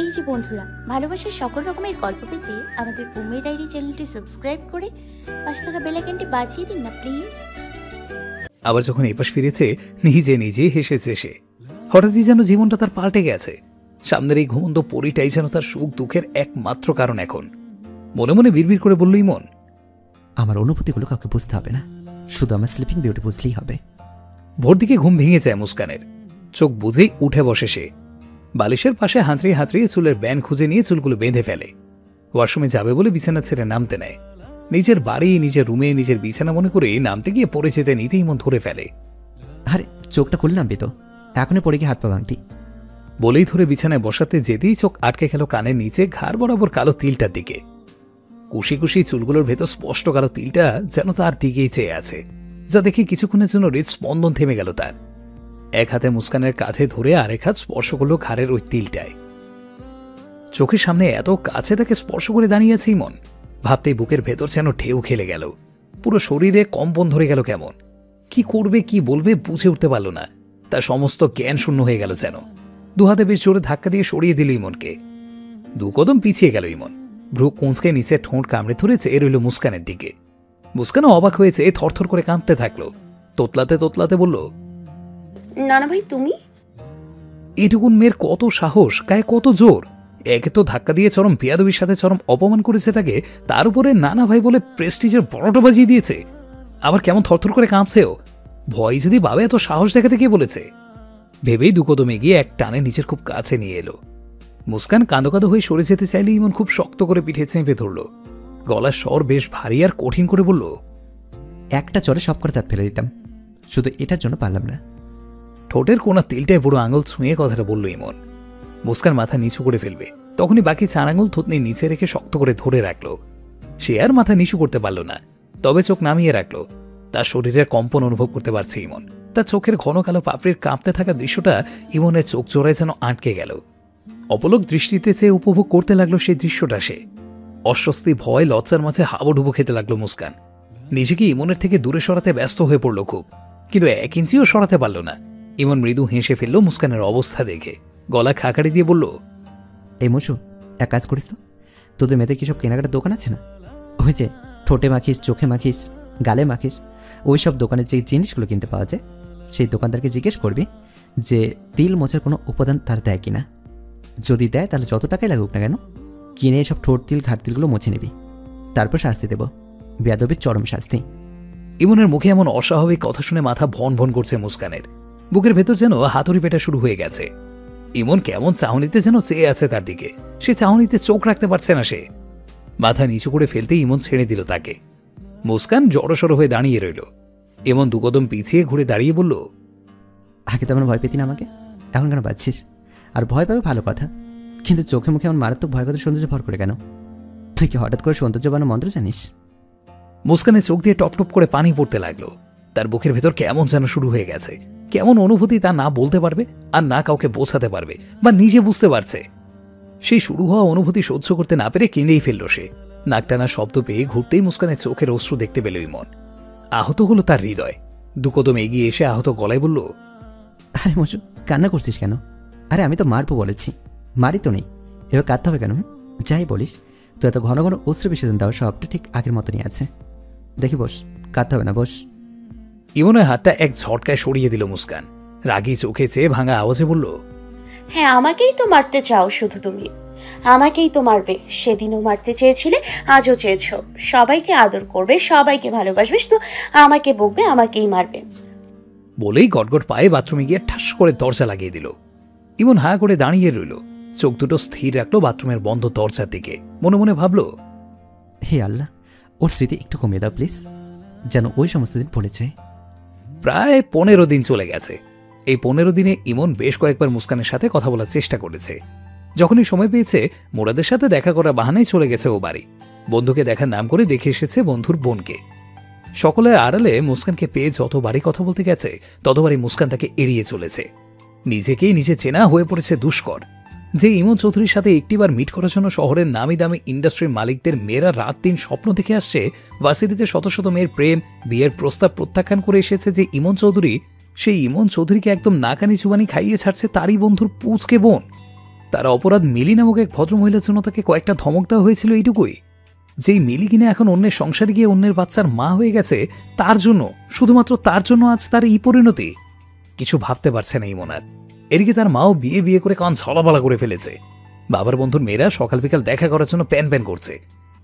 এই যে বন্ধুরা, ভালোবাসার সকল রকমের গল্প পেতে আমাদের বোম্বে ডায়েরি চ্যানেলটি সাবস্ক্রাইব করে পাশে থাকা বেল আইকনটি বাজিয়ে দিন না প্লিজ। আবার যখন এপাশ ফিরেছে নিজে নিজে হেসেছে সে। হঠাৎই যেন জীবনটা তার পাল্টে গেছে। সামনের এই ঘুমন্ত পরিটাই যেন তার সুখ দুঃখের একমাত্র কারণ এখন। মনে মনে বিড়বিড় করে বলল ইমন, আমার অনুভূতিগুলো কাউকে বুঝতে হবে না, শুধু আমার স্লিপিং বিউটি বুঝলেই হবে। ভোর দিকে ঘুম ভেঙে যায় মুস্কানের। চোখ বুঝেই উঠে বসে সে। বালিশের পাশে হাতড়িয়ে হাতড়িয়ে চুলের ব্যান্ড খুঁজে নিয়ে চুলগুলো বেঁধে ফেলে। ওয়াশরুমে যাবে বলে বিছানা ছেড়ে নামতে নেয়। নিজের বাড়ি, নিজের রুমে, নিজের বিছানা মনে করে নামতে গিয়ে পড়ে যেতে নিতেই মন ধরে ফেলে। আরে চোখটা খুলে নামবি তো, এখনই পড়ে গিয়ে হাত পা ভাঙতি। বলেই ধরে বিছানায় বসাতে যেতেই চোখ আটকে গেল কানের নিচে ঘাড় বরাবর কালো তিলটার দিকে। কুশি কুশি চুলগুলোর ভেতর স্পষ্ট কালো তিলটা যেন তার দিকেই চেয়ে আছে, যা দেখে কিছুক্ষণের জন্য হৃদস্পন্দন থেমে গেল তার। এক হাতে মুস্কানের কাঁধে ধরে আরেক হাত স্পর্শ করলো ঘাড়ের ওই তিলটায়। চোখের সামনে এত কাছে তাকে স্পর্শ করে দাঁড়িয়ে আছে ইমন। ভাবতেই বুকের ভেতর যেন ঢেউ খেলে গেল। পুরো শরীরে কম্পন ধরে গেল কেমন। কি করবে কি বলবে বুঝে উঠতে পারল না। তার সমস্ত জ্ঞান শূন্য হয়ে গেল যেন। দুহাতে বেশ জোরে ধাক্কা দিয়ে সরিয়ে দিল ইমনকে। দু কদম পিছিয়ে গেল ইমন। ভ্রু কুঁচকে নিচে ঠোঁট কামড়ে ধরে চেয়ে রইল মুস্কানের দিকে। মুস্কানও অবাক হয়েছে, থরথর করে কাঁপতে থাকলো। তোতলাতে তোতলাতে বলল, নানা ভাই তুমি? এটুকুন মেয়ের কত সাহস, গায়ে কত জোর! একে তো ধাক্কা দিয়ে চরম বেয়াদবির সাথে চরম অপমান করেছে তাকে, তার উপরে নানা ভাই বলে প্রেস্টিজের বড়টা বাজিয়ে দিয়েছে। আবার কেমন থরথর করে কাঁপছেও। ভয় যদি বাবা এত সাহস দেখাতে কে বলেছে? ভেবেই দুকদমে গিয়ে এক টানে নিজের খুব কাছে নিয়ে এলো। মুস্কান কাঁদো কাঁদো হয়ে সরে যেতে চাইলে ইমন খুব শক্ত করে পিঠে চেপে ধরল। গলার স্বর বেশ ভারী আর কঠিন করে বলল, একটা চরে সব করে দাঁত ফেলে দিতাম, শুধু এটার জন্য পারলাম না। ঠোঁটের কোনা তিলটায় বুড়ো আঙুল ছুঁয়ে কথাটা বলল ইমন। মুস্কান মাথা নিচু করে ফেলবে, তখনই বাকি 4 আঙুল থুতনি নিচে রেখে শক্ত করে ধরে রাখল। সে আর মাথা নিচু করতে পারল না, তবে চোখ নামিয়ে রাখল। তার শরীরের কম্পন অনুভব করতে পারছে ইমন। তার চোখের ঘন কালো পাপড়ির কাঁপতে থাকা দৃশ্যটা ইমনের চোখ জোড়ায় যেন আটকে গেল। অপলক দৃষ্টিতে চেয়ে উপভোগ করতে লাগলো সেই দৃশ্যটা সে। অস্বস্তি, ভয়, লজ্জার মাঝে হাবুডুবু খেতে লাগলো মুস্কান। নিজেকে ইমনের থেকে দূরে সরাতে ব্যস্ত হয়ে পড়ল খুব, কিন্তু 1 ইঞ্চিও সরাতে পারল না। ইমন মৃদু হেসে ফেলল মুস্কানের অবস্থা দেখে। গলা খাকারি দিয়ে বলল, এই মশু, এক কাজ করিস তো, তোদের মেয়েদের কি সব কেনাকাটার দোকান আছে না? ওই যে ঠোঁটে মাখিস, চোখে মাখিস, গালে মাখিস, ওই সব দোকানের যে জিনিসগুলো কিনতে পাওয়া যায়, সেই দোকানদারকে জিজ্ঞেস করবি যে তিল মোচার কোনো উপাদান তার দেয় কিনা। যদি দেয় তাহলে যত টাকাই লাগুক না কেন, কিনে সব ঠোঁট তিল ঘাট তিলগুলো মুছে নিবি। তারপর শাস্তি দেব, বেয়াদবির চরম শাস্তি। ইমনের মুখে এমন অস্বাভাবিক কথা শুনে মাথা ভন ভন করছে মুস্কানের। বুকের ভেতর যেন হাতুড়ি পেটা শুরু হয়ে গেছে। ইমন কেমন চাহনিতে যেন চেয়ে আছে তার দিকে। সে চাহনিতে চোখ রাখতে পারছে না সে। মাথা নিচু করে ফেলতেই ইমন ছেড়ে দিল তাকে। মুস্কান জড়সড় হয়ে দাঁড়িয়ে রইল। ইমন 2 কদম পিছিয়ে ঘুরে দাঁড়িয়ে বলল, আগে তেমন ভয় পেতি না আমাকে, এখন কেন পাচ্ছিস? আর ভয় পাবে ভালো কথা, কিন্তু চোখে মুখে এমন মারাত্মক ভয় কথা সৌন্দর্য ভর করে কেন? তুই কি হঠাৎ করে সৌন্দর্য বানানো মন্ত্র জানিস? মুস্কানের চোখ দিয়ে টপ টপ করে পানি পড়তে লাগলো। তার বুকের ভেতর কেমন যেন শুরু হয়ে গেছে। কেমন অনুভূতি তা না বলতে পারবে আর না কাউকে বোঝাতে পারবে, বা নিজে বুঝতে পারছে। সেই শুরু হওয়া অনুভূতি সহ্য করতে না পেরে কেঁদেই ফেলল সে। নাকটানা শব্দ পেয়ে ঘুরতেই মুস্কানের চোখের অশ্রু দেখতে পেল ইমন। আহত হলো তার হৃদয়। 2 কদম এগিয়ে এসে আহত গলায় বলল, আরে মশু, কান্না করছিস কেন? আরে আমি তো মারবো বলেছি, মারি তো নেই, এবার কাঁদতে হবে কেন? যাই বলিস, তো এত ঘন ঘন অশ্রু বিসর্জন দেওয়া সবটা ঠিক আগের মতনই আছে। দেখি বস, কাঁদতে হবে না, বস। ইমনের হাতটা এক ঝটকায় সরিয়ে দিল মুস্কান। রাগী চোখে চেয়ে ভাঙা আওয়াজে বলল, হ্যাঁ, আমাকেই তো মারতে চাও শুধু তুমি। আমাকেই তো মারবে। সেদিনও মারতে চেয়েছিলে, আজও চেয়েছো। সবাইকে আদর করবে, সবাইকে ভালোবাসবে, শুধু আমাকে বকবে, আমাকেই মারবে। বলেই গটগট পায়ে বাথরুমে গিয়ে ঠাস করে দরজা লাগিয়ে দিল। ইমন হাঁ করে দাঁড়িয়ে রইল। চোখ দুটো স্থির রাখলো বাথরুমের বন্ধ দরজার দিকে। মনে মনে ভাবল, হে আল্লাহ, ওর স্মৃতি একটু কমিয়ে দাও প্লিজ, যেন ওই সমস্ত দিন পড়েছে। প্রায় 15 দিন চলে গেছে। এই 15 দিনে ইমন বেশ কয়েকবার মুস্কানের সাথে কথা বলার চেষ্টা করেছে। যখনই সময় পেয়েছে মোরাদের সাথে দেখা করা বাহানায় চলে গেছে ও বাড়ি। বন্ধুকে দেখার নাম করে দেখে এসেছে বন্ধুর বোনকে। সকলের আড়ালে মুস্কানকে পেয়ে যতবারই কথা বলতে গেছে ততবারই মুস্কান তাকে এড়িয়ে চলেছে। নিজেকেই নিজে চেনা হয়ে পড়েছে দুষ্কর। যে ইমন চৌধুরীর সাথে একটিবার মিট করার জন্য শহরের নামি দামি ইন্ডাস্ট্রির মালিকদের মেয়েরা রাত দিন স্বপ্ন দেখে আসছে, ভার্সিটিতে শত শত মেয়ের প্রেম বিয়ের প্রস্তাব প্রত্যাখ্যান করে এসেছে যে ইমন চৌধুরী, সেই ইমন চৌধুরীকে একদম নাকানি চুবানি খাইয়ে ছাড়ছে তারই বন্ধুর পুচকে বোন। তার অপরাধ মিলি নামক এক ভদ্রমহিলার জন্য তাকে কয়েকটা ধমক দেওয়া হয়েছিল এইটুকুই। যেই মিলি কিনা এখন অন্যের সংসারে গিয়ে অন্যের বাচ্চার মা হয়ে গেছে, তার জন্য, শুধুমাত্র তার জন্য আজ তার এই পরিণতি। কিছু ভাবতে পারছে না ইমন আর। এদিকে তার মাও বিয়ে বিয়ে করে কান ঝলাপালা করে ফেলেছে। বাবার বন্ধুর মেয়েরা সকাল বিকাল দেখা করার জন্য প্যান প্যান করছে।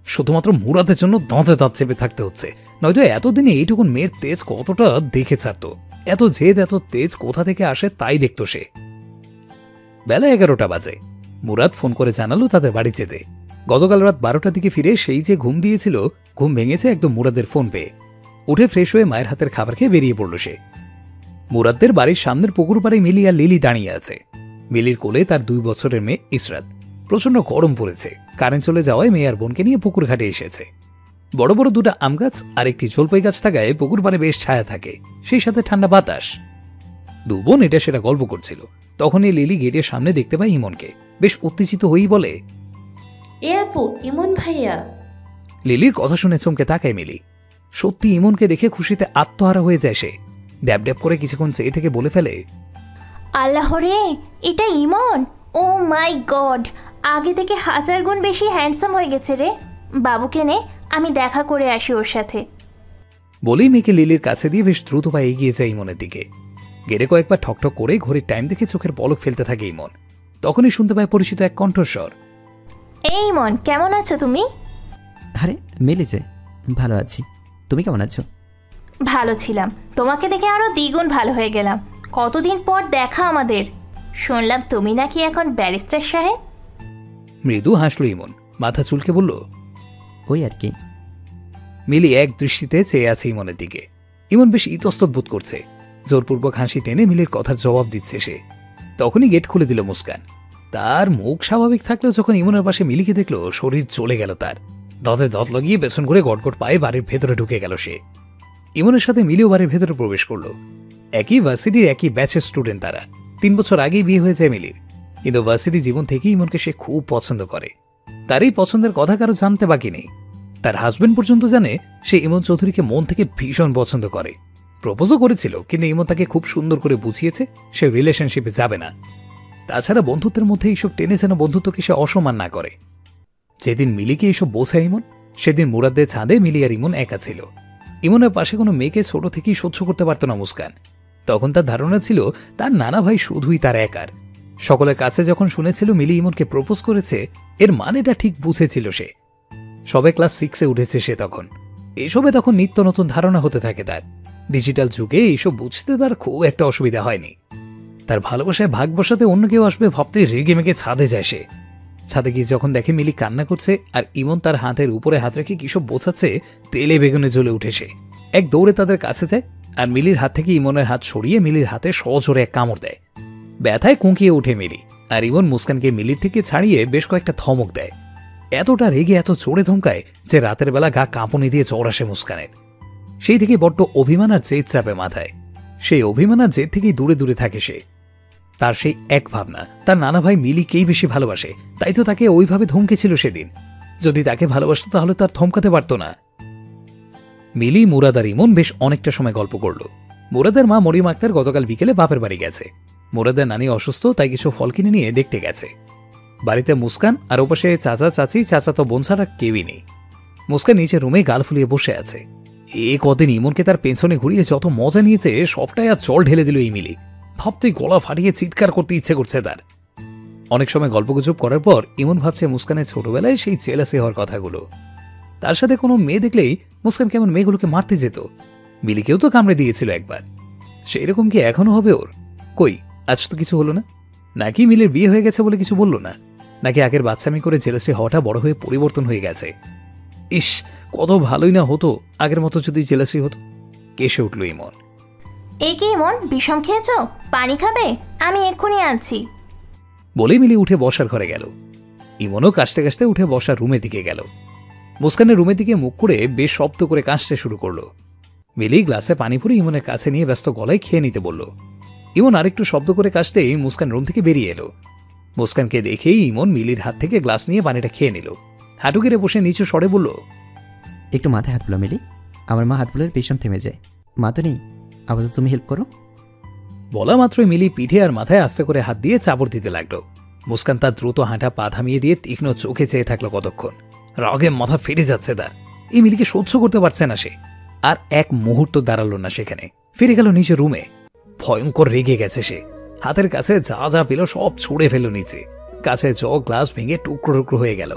শুধুমাত্র মুরাদের জন্য দাঁতে দাঁত চেপে থাকতে হচ্ছে, নয়তো এতদিনে এইটুকুন মেয়ের তেজ কতটা দেখে ছাড়ত। এত জেদ, এত তেজ কোথা থেকে আসে তাই দেখত সে। বেলা 11টা বাজে। মুরাদ ফোন করে জানালো তাদের বাড়ি যেতে। গতকাল রাত 12টার দিকে ফিরে সেই যে ঘুম দিয়েছিল, ঘুম ভেঙেছে একদম মুরাদের ফোন পেয়ে। উঠে ফ্রেশ হয়ে মায়ের হাতের খাবার খেয়ে বেরিয়ে পড়ল সে। মুরাদদের বাড়ির সামনের পুকুর পাড়ে মিলি আর লিলি দাঁড়িয়ে আছে। মিলির কোলে তার 2 বছরের মেয়ে ইসরাত। প্রচন্ড গরম পড়েছে। কারেন্ট চলে যাওয়ায় মেয়ে আর বোনকে নিয়ে পুকুর ঘাটে এসেছে। বড় বড় 2টা আম গাছ আর একটি জলপাই গাছ থাকায় পুকুর পাড়ে বেশ ছায়া থাকে, সেই সাথে ঠান্ডা বাতাস। 2 বোন এটা সেটা গল্প করছিল। তখনই লিলি গেটের সামনে দেখতে পায় ইমনকে। বেশ উত্তেজিত হয়েই বলে, এ আপু, ইমন ভাইয়া। লিলির কথা শুনে চমকে তাকায় মিলি। সত্যি ইমনকে দেখে খুশিতে আত্মহারা হয়ে যায় সে। ড্যাব ড্যাব করে কিছুক্ষণ চেয়ে থেকে বলে ফেলে, আল্লাহ রে, এটা ইমন! ও মাই গড, আগে থেকে 1000 গুণ বেশি হ্যান্ডসাম হয়ে গেছে রে। বাবুকে নে, আমি দেখা করে আসি ওর সাথে। বলেই মেয়েকে লিলির কাছে দিয়ে বেশ দ্রুত পায়ে এগিয়ে যায় ইমনের দিকে। গেটে কয়েকবার ঠকঠক করে ঘড়ির টাইম দেখে চোখের পলক ফেলতে থাকে ইমন। তখনই শুনতে পায় পরিচিত এক কণ্ঠস্বর। এই ইমন, কেমন আছো তুমি? আরে মিলেছে, ভালো আছি। তুমি কেমন আছো? ভালো ছিলাম, তোমাকে দেখে আরো দ্বিগুণ ভালো হয়ে গেলাম। কতদিন পর দেখা আমাদের। শুনলাম তুমি নাকি এখন ব্যারিস্টার সাহেব। মৃদু হাসল ইমন, মাথা চুলকে বলল, ওই আর কি। মিলি এক দৃষ্টিতে চেয়ে আছে ইমনের দিকে। ইমন বেশ ইতস্তত বোধ করছে। জোরপূর্বক হাসি টেনে মিলির কথার জবাব দিচ্ছে সে। তখনই গেট খুলে দিল মুস্কান। তার মুখ স্বাভাবিক থাকলেও যখন ইমনের পাশে মিলিকে দেখল, শরীর চলে গেল তার। দাঁতে দাঁত লাগিয়ে পেছন করে গটগট পায়ে বাড়ির ভেতরে ঢুকে গেল সে। ইমনের সাথে মিলিও বাড়ির ভেতরে প্রবেশ করলো। একই ভার্সিটির একই ব্যাচের স্টুডেন্ট তারা। 3 বছর আগেই বিয়ে হয়ে যায় মিলির। কিন্তু ভার্সিটি জীবন থেকেই ইমনকে সে খুব পছন্দ করে। তার এই পছন্দের কথা কারো জানতে বাকি নেই। তার হাজবেন্ড পর্যন্ত জানে সে ইমন চৌধুরীকে মন থেকে ভীষণ পছন্দ করে। প্রপোজও করেছিল, কিন্তু ইমন তাকে খুব সুন্দর করে বুঝিয়েছে সে রিলেশনশিপে যাবে না। তাছাড়া বন্ধুত্বের মধ্যে এইসব টেনে যেন বন্ধুত্বকে সে অসম্মান না করে। যেদিন মিলিকে এইসব বোঝায় ইমন, সেদিন মুরাদদের ছাদে মিলি আর ইমন একা ছিল। ইমনের পাশে কোনো মেয়েকে ছোট থেকেই সহ্য করতে পারত না মুস্কান। তখন তার ধারণা ছিল তার নানা ভাই শুধুই তার একার। সকলের কাছে যখন শুনেছিল মিলি ইমনকে প্রপোজ করেছে, এর মানেটা ঠিক বুঝেছিল সে। সবে ক্লাস 6-এ উঠেছে সে তখন। এসবে তখন নিত্য নতুন ধারণা হতে থাকে তার। ডিজিটাল যুগে এইসব বুঝতে তার খুব একটা অসুবিধা হয়নি। তার ভালোবাসায় ভাগ বসাতে অন্য কেউ আসবে ভাবতে রেগে মেগে ছাদে যায় সে। ছাদে গিয়ে যখন দেখে মিলি কান্না করছে আর ইমন তার হাতের উপরে হাত রেখে কিসব বোঝাচ্ছে, তেলে বেগুনে জ্বলে উঠে সে। এক দৌড়ে তাদের কাছে যায় আর মিলির হাত থেকে ইমনের হাত সরিয়ে মিলির হাতে সজোরে এক কামড় দেয়। ব্যথায় কুঁকিয়ে ওঠে মিলি, আর ইমন মুস্কানকে মিলির থেকে ছাড়িয়ে বেশ কয়েকটা ধমক দেয়। এতটা রেগে এত জোরে ধমকায় যে রাতের বেলা গা কাঁপুনি দিয়ে জ্বর আসে মুস্কানের। সেই থেকে বড্ড অভিমান আর জেদ চাপে মাথায়। সেই অভিমান আর জেদ থেকেই দূরে দূরে থাকে সে। তার সেই এক ভাবনা, তার নানা ভাই মিলিকেই বেশি ভালোবাসে, তাই তো তাকে ওইভাবে ধমকেছিল সেদিন। যদি তাকে ভালোবাসত তাহলে তার থমকাতে পারত না। মিলি, মুরাদ আর ইমন বেশ অনেকটা সময় গল্প করল। মুরাদের মা মরিয়ম আক্তার গতকাল বিকেলে বাপের বাড়ি গেছে। মুরাদের নানি অসুস্থ, তাই কিছু ফল কিনে নিয়ে দেখতে গেছে। বাড়িতে মুস্কান আর ওপাশে চাচা চাচি, চাচাতো বোন ছাড়া কেউই নেই। মুস্কান নিচের রুমে গাল ফুলিয়ে বসে আছে। এ কদিন ইমনকে তার পেছনে ঘুরিয়ে যত মজা নিয়েছে সবটাই আর জল ঢেলে দিল এই মিলি। ভাবতেই গলা ফাটিয়ে চিৎকার করতে ইচ্ছে করছে তার। অনেক সময় গল্পগুজব করার পর ইমন ভাবছে মুস্কানের ছোটবেলায় সেই জেলাসি হওয়ার কথাগুলো। তার সাথে কোনো মেয়ে দেখলেই মুস্কান কেমন মেয়েগুলোকে মারতে যেত। মিলিকেও তো কামড়ে দিয়েছিল একবার। সেই রকম কি এখনো হবে ওর? কই, আজ তো কিছু হলো না। নাকি মিলির বিয়ে হয়ে গেছে বলে কিছু বলল না, নাকি আগের বাচ্চামি করে জেলাসি হওয়াটা বড় হয়ে পরিবর্তন হয়ে গেছে। ইস, কত ভালোই না হতো আগের মতো যদি জেলাসি হতো। কেসে উঠল ইমন। এ কি ইমন, বিষম খেয়েছো? পানি খাবে? আমি এক্ষুনি আনছি। বলে মিলি উঠে বসার ঘরে গেল। ইমনও কাশতে কাশতে উঠে বসার রুমের দিকে গেল। মুস্কানের রুমের দিকে মুখ করে বেশ শব্দ করে কাশতে শুরু করলো। মিলি গ্লাসে পানি ভরে ইমনের কাছে নিয়ে ব্যস্ত গলায় খেয়ে নিতে বলল। ইমন আরেকটু শব্দ করে কাশতেই মুস্কান রুম থেকে বেরিয়ে এলো। মুস্কানকে দেখেই ইমন মিলির হাত থেকে গ্লাস নিয়ে পানিটা খেয়ে নিল। হাঁটু গেড়ে বসে নিচু স্বরে বলল, একটু মাথায় হাত বুলো মিলি। আমার মা হাত বুলোর পেছন থেমে যায়। মা তো নেই, আপাতত তুমি হেল্প করো। বলা মাত্রই মিলি পিঠে আর মাথায় আস্তে করে হাত দিয়ে চাপড় দিতে লাগলো। মুস্কান তার দ্রুত হাঁটা পা থামিয়ে দিয়ে তীক্ষ্ণ চোখে চেয়ে থাকলো কতক্ষণ। রাগে মাথা ফেটে যাচ্ছে তার। এই মিলিকে সহ্য করতে পারছে না সে। আর এক মুহূর্ত দাঁড়ালো না সেখানে, ফিরে গেল নিচে রুমে। ভয়ঙ্কর রেগে গেছে সে। হাতের কাছে যা যা পেল সব ছুঁড়ে ফেলল নিচে। কাছে জগ গ্লাস ভেঙে টুকরো টুকরো হয়ে গেল।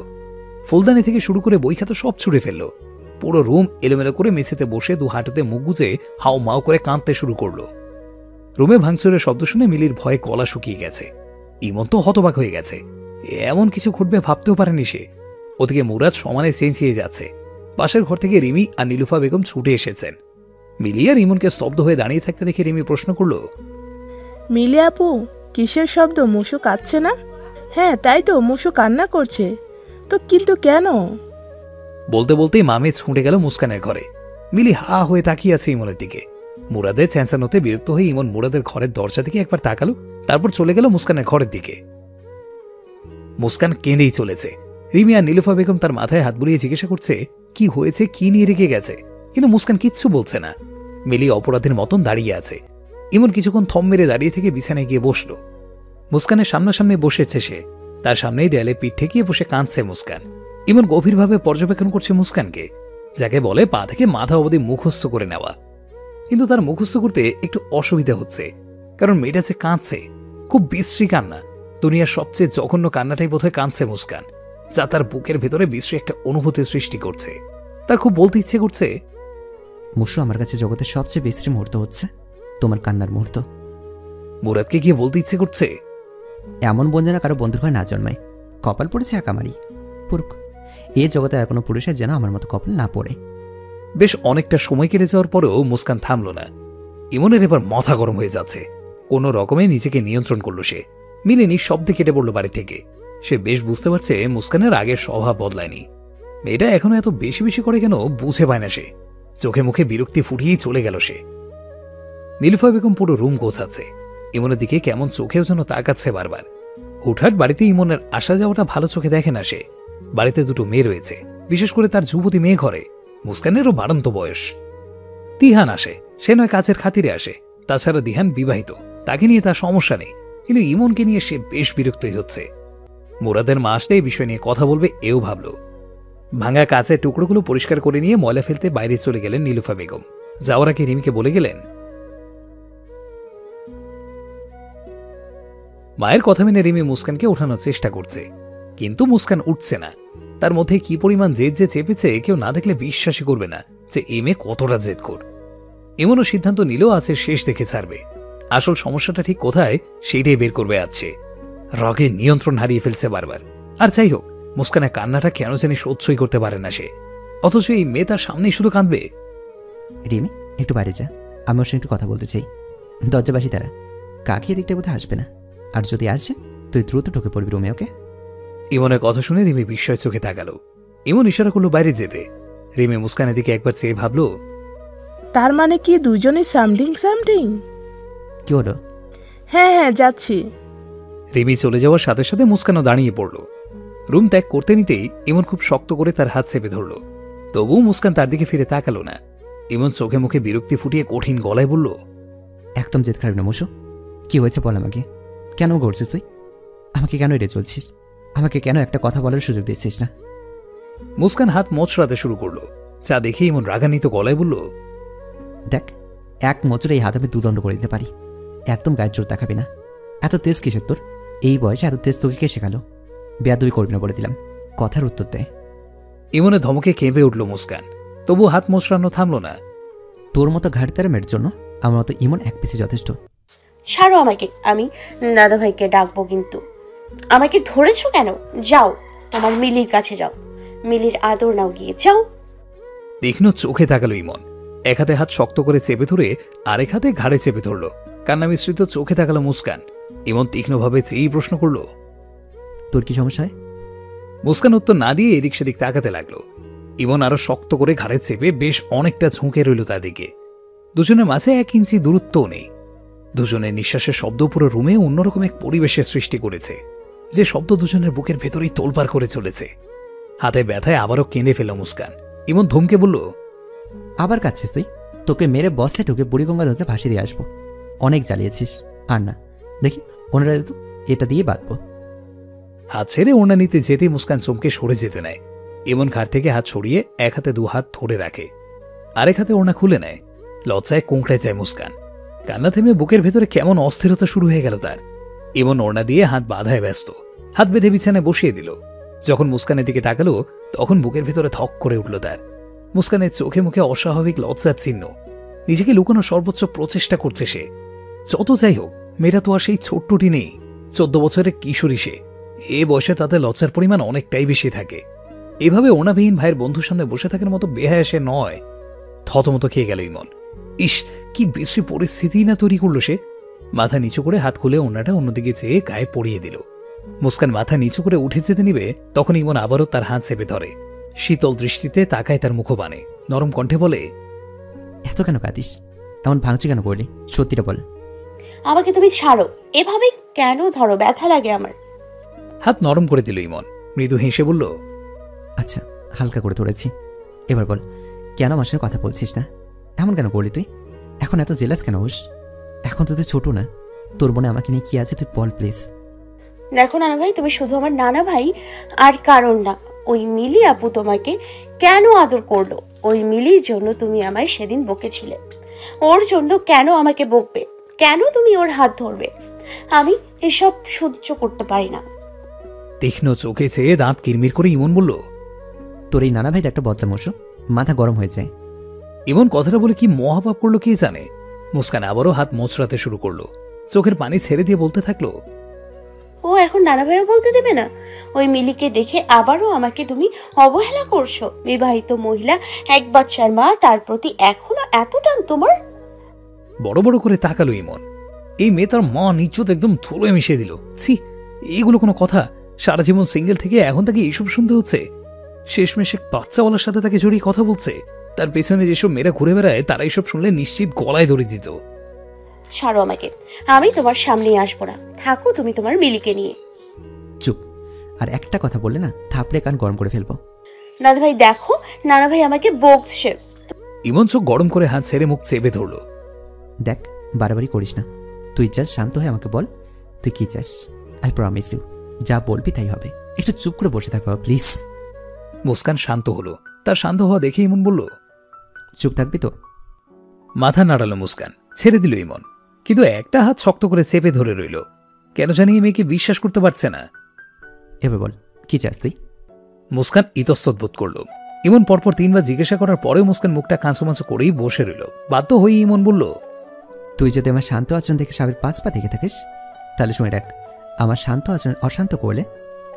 ফুলদানি থেকে শুরু করে বই খাতা সব ছুঁড়ে ফেলল। পুরো রুম এলোমেলো করে মেঝেতে বসে দু হাঁটুতে মুখ গুজে হাও মাও করে কাঁদতে শুরু করলো। রুমে ভাঙচুরের শব্দ শুনে মিলির ভয়ে গলা শুকিয়ে গেছে। ইমন তো হতবাক হয়ে গেছে। এমন কিছু ঘটবে ভাবতেও পারেনি সে। ওদিকে মুরাদ সমানে চেঁচিয়ে যাচ্ছে। পাশের ঘর থেকে রিমি আর নীলুফা বেগম ছুটে এসেছেন। মিলি আর ইমনকে স্তব্ধ হয়ে দাঁড়িয়ে থাকতে দেখে রিমি প্রশ্ন করল, মিলি আপু, কিসের শব্দ? মুসু কাঁদছে না? হ্যাঁ তাই তো, মুসু কান্না করছে তো, কিন্তু কেন? বলতে বলতেই মামে ছুটে গেল মুস্কানের ঘরে। মিলি হা হয়ে তাকিয়ে আছে ইমনের দিকে। মুরাদের চেঁচানোতে বিরক্ত হয়ে ইমন মুরাদের ঘরের দরজা দিকে একবার তাকালো, তারপর চলে গেল মুস্কানের ঘরের দিকে। মুস্কান কেঁদেই চলেছে। রিমি আর নীলুফা বেগম তার মাথায় হাত বুলিয়ে জিজ্ঞাসা করছে কি হয়েছে, কি নিয়ে রেখে গেছে, কিন্তু মুস্কান কিচ্ছু বলছে না। মিলি অপরাধের মতন দাঁড়িয়ে আছে। ইমন কিছুক্ষণ থম মেরে দাঁড়িয়ে থেকে বিছানায় গিয়ে বসল। মুস্কানের সামনাসামনি বসেছে সে। তার সামনেই দেয়ালে পিঠ ঠেকিয়ে বসে কাঁদছে মুস্কান। ইমন গভীরভাবে পর্যবেক্ষণ করছে মুস্কানকে, যাকে বলে পা থেকে মাথা অবধি মুখস্থ করে নেওয়া। কিন্তু তার মুখস্থ করতে একটু অসুবিধা হচ্ছে, কারণ মেয়েটা যে কাঁদছে, খুব বিশ্রী কান্না। দুনিয়ার সবচেয়ে জঘন্য কান্নাটাই বোধহয় কাঁদছে মুস্কান, যা তার বুকের ভেতরে বিশ্রী একটা অনুভূতি সৃষ্টি করছে। তার খুব বলতে ইচ্ছে করছে, মুসু, আমার কাছে জগতের সবচেয়ে বিশ্রী মুহূর্ত হচ্ছে তোমার কান্নার মুহূর্ত। মুরাদকে গিয়ে বলতে ইচ্ছে করছে, এমন বোন যেন কারো বন্ধুর হয় না জন্মায়, কপাল পড়েছে একামারি পুরুক। এই জগতে আর কোনো পুরুষের যেন আমার মতো কপাল না পড়ে। বেশ অনেকটা সময় কেটে যাওয়ার পরেও মুস্কান থামল না। ইমনের এবার মাথা গরম হয়ে যাচ্ছে। কোনো রকমে নিজেকে নিয়ন্ত্রণ করল সে। মিলি নিঃশব্দে কেটে পড়ল বাড়ি থেকে। সে বেশ বুঝতে পারছে মুস্কানের আগের স্বভাব বদলায়নি। মেয়েটা এখনো এত বেশি বেশি করে কেন বুঝে পায় না সে। চোখে মুখে বিরক্তি ফুটিয়েই চলে গেল সে। নীলুফা বেগম পুরো রুম গোছাচ্ছে। ইমনের দিকে কেমন চোখেও যেন তাকাচ্ছে বারবার। হুটহাট বাড়িতে ইমনের আসা যাওয়াটা ভালো চোখে দেখে না সে। বাড়িতে দুটো মেয়ে রয়েছে, বিশেষ করে তার যুবতী মেয়ে ঘরে। মুস্কানেরও বাড়ন্ত বয়স। দিহান আসে, সে নয় কাছের খাতিরে আসে। তাছাড়া দিহান বিবাহিত, তাকে নিয়ে তার সমস্যা নেই, কিন্তু ইমনকে নিয়ে সে বেশ বিরক্তই হচ্ছে। মুরাদের মা আসলে এই বিষয় নিয়ে কথা বলবে এও ভাবল। ভাঙা কাঁচের টুকরোগুলো পরিষ্কার করে নিয়ে ময়লা ফেলতে বাইরে চলে গেলেন নীলুফা বেগম। যাওয়ার আগে রিমিকে বলে গেলেন, মায়ের কথা মেনে রিমি মুস্কানকে ওঠানোর চেষ্টা করছে, কিন্তু মুস্কান উঠছে না। তার মধ্যে কি পরিমাণ জেদ যে চেপেছে কেউ না দেখলে বিশ্বাসই করবে না যে এই মেয়ে কতটা জেদখোর। এমনও সিদ্ধান্ত নিলেও আছে শেষ দেখে ছাড়বে। আসল সমস্যাটা ঠিক কোথায় সেইটাই বের করবে আছে। রাগে নিয়ন্ত্রণ হারিয়ে ফেলছে বারবার। আর যাই হোক, মুস্কানের কান্নাটা কেন জানি সহ্যই করতে পারে না সে। অথচ এই মেয়ে তার সামনেই শুধু কাঁদবে। রিমি, একটু বাইরে যা, আমি ওর সঙ্গে একটু কথা বলতে চাই। দরজাবাসী তারা, কাকি এদিকটা বোধহয় আসবে না, আর যদি আসে তুই দ্রুত ঢুকে পড়বি রুমে, ওকে? ইমনের কথা শুনে রিমি বিস্ময় চোখে তাকাল। ইমন ইশারা করলো বাইরে যেতে। রিমি মুস্কানের দিকে একবার চেয়ে ভাবল, তার মানে কি দুজনে সামডিং সামডিং? কি হলো? হ্যাঁ হ্যাঁ যাচ্ছি। রিমি চলে যাওয়ার সাথে সাথে মুস্কানও দাঁড়িয়ে পড়ল। রুম ত্যাগ করতে নিতেই ইমন খুব শক্ত করে তার হাত চেপে ধরল। তবুও মুস্কান তার দিকে ফিরে তাকালো না। ইমন চোখে মুখে বিরক্তি ফুটিয়ে কঠিন গলায় বলল, একদম জেদ খারাপ না মুসু, কি হয়েছে বল আমাকে। কেন করছিস তুই? আমাকে কেন এড়িয়ে চলছিস? আমাকে কেন একটা কথা বলার সুযোগ দিচ্ছিস না? মুস্কান হাত মোচড়াতে শুরু করলো। যা দেখে ইমন রাগান্বিত গলায় বলল, দেখ, এক মোচড়ে এই হাত আমি দুদণ্ড করে দিতে পারি, একদম গায়ের জোর দেখাবি না। এত তেজ কিসের তোর? এই বয়সে এত তেজ তোকে কে শেখালো? বেয়াদবি করবি না বলে দিলাম, কথার উত্তর দেয়। ইমনের ধমকে কেঁপে উঠল মুস্কান, তবু হাত মোচড়ানো থামল না। তোর মতো ঘাড়িতার মেয়ের জন্য আমার মতো ইমন এক পিছে যথেষ্ট। ছাড়ো আমাকে, আমি দাদাভাইকে ডাকবো। কিন্তু আমাকে ধরেছো কেন? যাও, তোমার মিলির কাছে যাও, মিলির আদর নাও গিয়ে, যাও। তীক্ষ্ণ চোখে তাকালো ইমন। এক হাতে হাত শক্ত করে চেপে ধরে আরেক হাতে ঘাড়ে চেপে ধরল। কান্না মিশ্রিত চোখে তাকালো মুস্কান। ইমন তীক্ষ্ণভাবে চেয়েই প্রশ্ন করল, তোর কি সমস্যা হয়? মুস্কান উত্তর না দিয়ে এদিক সেদিক তাকাতে লাগলো। ইমন আরো শক্ত করে ঘাড়ে চেপে বেশ অনেকটা ঝুঁকে রইল তার দিকে। দুজনের মাঝে 1 ইঞ্চি দূরত্বও নেই। দুজনের নিঃশ্বাসের শব্দ পুরো রুমে অন্যরকম এক পরিবেশের সৃষ্টি করেছে, যে শব্দ দুজনের বুকের ভেতরেই তোলপাড় করে চলেছে। হাতে ব্যথায় আবারও কেঁদে ফেল মুস্কান। ইমন ধমকে বলল, আবার কাঁদছিস তুই? তোকে মেরে বস্তায় ঢুকে বুড়িগঙ্গা নদীতে ভাসিয়ে দিয়ে আসবো। অনেক জ্বালিয়েছিস, আর না, দেখি ওনারা তো এটা দিয়ে বাঁধবো। হাত ছেড়ে ওড়না নিতে যেতেই মুস্কান চমকে সরে যেতে নেয়। ইমন ঘাড় থেকে হাত ছড়িয়ে এক হাতে 2 হাত ধরে রাখে, আরেক হাতে ওড়না খুলে নেয়। লজ্জায় কোঁকড়ে যায় মুস্কান। কান্না থেমে বুকের ভেতরে কেমন অস্থিরতা শুরু হয়ে গেল তার। ইমন ওড়না দিয়ে হাত বাঁধায় ব্যস্ত, হাত বেঁধে বিছানায় বসিয়ে দিল। যখন মুস্কানের দিকে তাকালো তখন বুকের ভেতরে থক করে উঠল তার। মুস্কানের চোখে মুখে অস্বাভাবিক লজ্জার চিহ্ন। নিজেকে লুকানোর সর্বোচ্চ প্রচেষ্টা করছে সে। যত যাই হোক, মেয়েটা তো আর সেই ছোট্টটি নেই, 14 বছরের কিশোরী সে। এ বয়সে তাতে লজ্জার পরিমাণ অনেকটাই বেশি থাকে। এভাবে ওনাবিহীন ভাইয়ের বন্ধুর সামনে বসে থাকার মতো বেহায়া সে নয়। থতমত খেয়ে গেল ইমন। ইস, কি বিশ্রী পরিস্থিতি না তৈরি করলো সে। মাথা নিচু করে হাত খুলে ওনাটা অন্যদিকে চেয়ে গায়ে পড়িয়ে দিল। মুস্কান মাথা নিচু করে উঠে যেতে নিবে তখন ইমন আবারও তার হাত চেপে ধরে। শীতল দৃষ্টিতে তাকায় তার মুখবানে, নরম কণ্ঠে বলে, এত কেন কাঁদিস? এমন ভাঙছি কেন করলি? সত্যিটা বল। আমাকে তুমি ছাড়ো, এভাবে কেন ধরো? ব্যথা লাগে আমার। হাত নরম করে দিল ইমন। মৃদু হেসে বলল, আচ্ছা, হালকা করে ধরেছি। এবার বল, কেন আমার সঙ্গে কথা বলছিস না? এমন কেন করলি তুই? এখন এত জেলাস কেন হোস? এখন তো তুই ছোট না, তোর মনে আমাকে নিয়ে কি আছে তুই বল প্লিজ। দেখো নানা ভাই, তুমি শুধু আমার নানা ভাই আর কারণ না। ওই মিলি আপু তোমাকে কেন আদর করলো? ওই মিলির জন্য তুমি আমায় সেদিন বকেছিলে। ওর জন্য কেন আমাকে বকবে? কেন তুমি ওর হাত ধরবে? আমি এসব সহ্য করতে পারি না। তীক্ষ্ণ চোখে চেয়ে দাঁত কিরমির করে ইমন বলল, তোর এই নানা ভাইটা একটা বদলামশো, মাথা গরম হয়ে যায়। ইমন কথাটা বলে কি মহাপাপ করলো কে জানে। মুস্কান আবারও হাত মোচড়াতে শুরু করলো। চোখের পানি ছেড়ে দিয়ে বলতে থাকলো, ও এখন নানা ভাইও বলতে দেবে না? ওই মিলিকে দেখে আবারও আমাকে তুমি অবহেলা করছো। বিবাহিত মহিলা, এক বাচ্চার মা, তার প্রতি এখনো এত টান তোমার? বড় বড় করে তাকালো ইমন। এই মেয়ে তার মা নিশ্চত একদম ধুলোয় মিশিয়ে দিল। ছি, এইগুলো কোনো কথা? সারা জীবন সিঙ্গেল থেকে এখন তাকে এইসব শুনতে হচ্ছে। শেষমেশ এক বাচ্চাওয়ালার সাথে তাকে জড়িয়ে কথা বলছে। তার পেছনে যেসব মেয়েরা ঘুরে বেড়ায় তারা এইসব শুনলে নিশ্চিত গলায় দড়ি দিত। ছাড়ো আমাকে, আমি তোমার সামনেই আসবো না। থাকো তুমি তোমার মিলিকে নিয়ে। চুপ, আর একটা কথা বললে না থাপড়ে কান গরম করে ফেলবো। নানা ভাই দেখো, নানা ভাই আমাকে বকছে। ইমন চোখ গরম করে হাত ছেড়ে মুখ চেপে ধরল। দেখ, বাড়াবাড়ি করিস না। তুই জাস্ট শান্ত হয়ে আমাকে বল তুই কি চাস। আই প্রমিস ইউ, যা বলবি তাই হবে। একটু চুপ করে বসে থাক বাবা প্লিজ। মুস্কান শান্ত হলো। তার শান্ত হওয়া দেখে ইমন বলল, চুপ থাকবি তো? মাথা নাড়ালো মুস্কান। ছেড়ে দিল ইমন, কিন্তু একটা হাত শক্ত করে চেপে ধরে রইল। কেন জানি এই মেয়েকে বিশ্বাস করতে পারছে না। এবার বল কি চাস তুই? মুস্কান ইতস্তত বোধ করল। ইমন পরপর 3 বার জিজ্ঞাসা করার পরেও মুস্কান মুখটা কাঁচুমাচু করেই বসে রইল। বাধ্য হয়ে ইমন বলল, তুই যদি আমার শান্ত আচরণ দেখে স্বামীর 5 পা দেখে থাকিস তাহলে শুনে রাখ, আমার শান্ত আচরণ অশান্ত করলে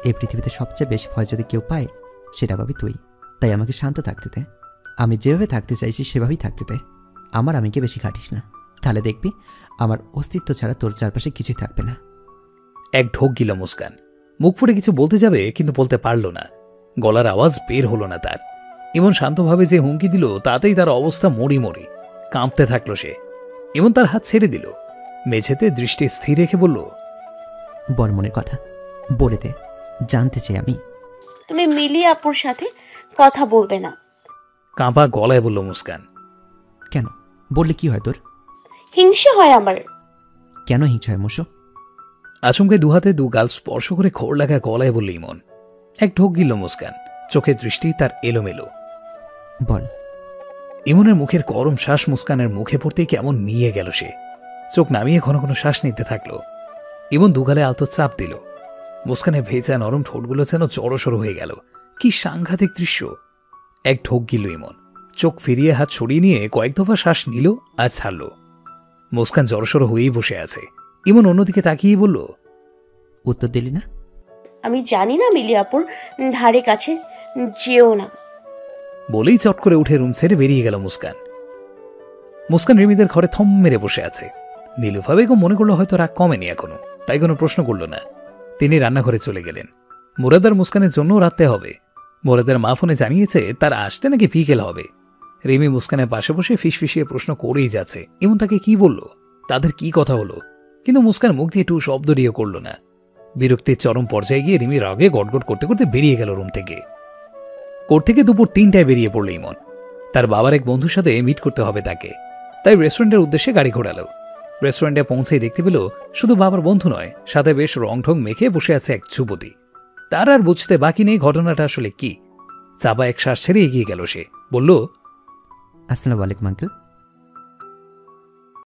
এই পৃথিবীতে সবচেয়ে বেশি ভয় যদি কেউ পায় সেটা পাবি তুই। তাই আমাকে শান্ত থাকতে দে। আমি যেভাবে থাকতে চাইছি সেভাবেই থাকতে দে। আমার আমিকে বেশি কাটিস না, তাহলে দেখবি আমার অস্তিত্ব ছাড়া তোর চারপাশে কিছুই থাকবে না। এক ঢোক গিল মুস্কান। মুখ ফুটে কিছু বলতে যাবে কিন্তু বলতে পারল না। গলার আওয়াজ বের হলো না তার। ইমন শান্তভাবে যে হুমকি দিল তাতেই তার অবস্থা মরি মরি। কাঁপতে থাকলো সে। ইমন তার হাত ছেড়ে দিল। মেঝেতে দৃষ্টি স্থির রেখে বলল, বল মনের কথা, বলে দে, জানতে চাই আমি। তুমি মিলি আপুর সাথে কথা বলবে না। কাঁপা গলায় বলল মুস্কান। কেন? বললে কি হয় তোর? হিংসে হয় আমার। কেন হিংসা হয় মোশো? আচমকে 2 হাতে 2 গাল স্পর্শ করে খোর লাগা গলায় বলল ইমন। এক ঢোক গিল মুস্কান। চোখের দৃষ্টি তার এলোমেলো। বল। ইমনের মুখের গরম শ্বাস মুস্কানের মুখে পড়তেই কেমন নিয়ে গেল সে। চোখ নামিয়ে ঘন ঘন শ্বাস নিতে থাকলো। ইমন 2 গালে আলতো চাপ দিল। মুস্কানের ভেজা নরম ঠোঁটগুলো যেন জড়সড় হয়ে গেল। কি সাংঘাতিক দৃশ্য! এক ঢোক গিল ইমন। চোখ ফিরিয়ে হাত সরিয়ে নিয়ে কয়েক দফা শ্বাস নিল আর ছাড়ল। মুস্কান জড়সড় হয়েই বসে আছে। ইমন অন্যদিকে তাকিয়ে বলল, উত্তর দিলি না? আমি জানি না মিলি আপুর ধারে কাছে যেও না। বলেই চট করে উঠে রুম ছেড়ে বেরিয়ে গেল মুস্কান। মুস্কান রিমিদের ঘরে থম মেরে বসে আছে। নীলুফা বেগম মনে করলো হয়তো রাগ কমেনি এখনো, তাই কোনো প্রশ্ন করল না। তিনি রান্নাঘরে চলে গেলেন। মুরাদার মুস্কানের জন্য রাখতে হবে। মুরাদার মা ফোনে জানিয়েছে তার আসতে নাকি বিকেল হবে। রিমি মুস্কানের পাশে বসে ফিসফিসিয়ে প্রশ্ন করেই যাচ্ছে এমন তাকে কি বলল, তাদের কি কথা হলো, কিন্তু মুস্কান মুখ দিয়ে একটু শব্দ দিয়ে করল না। বিরক্তির চরম পর্যায়ে গিয়ে রিমি রাগে গটগট করতে করতে বেরিয়ে গেল রুম থেকে। কোর্ট থেকে দুপুর 3টায় বেরিয়ে পড়ল ইমন। তার বাবার এক বন্ধুর সাথে মিট করতে হবে তাকে, তাই রেস্টুরেন্টের উদ্দেশ্যে গাড়ি ঘোরালো। রেস্টুরেন্টে পৌঁছেই দেখতে পেল শুধু বাবার বন্ধু নয়, সাথে বেশ রং ঢং মেখে বসে আছে এক যুবতী। তার আর বুঝতে বাকি নেই ঘটনাটা আসলে কি। চাপা এক শ্বাস ছেড়ে এগিয়ে গেল। সে বলল, আসসালামু আলাইকুম আঙ্কেল।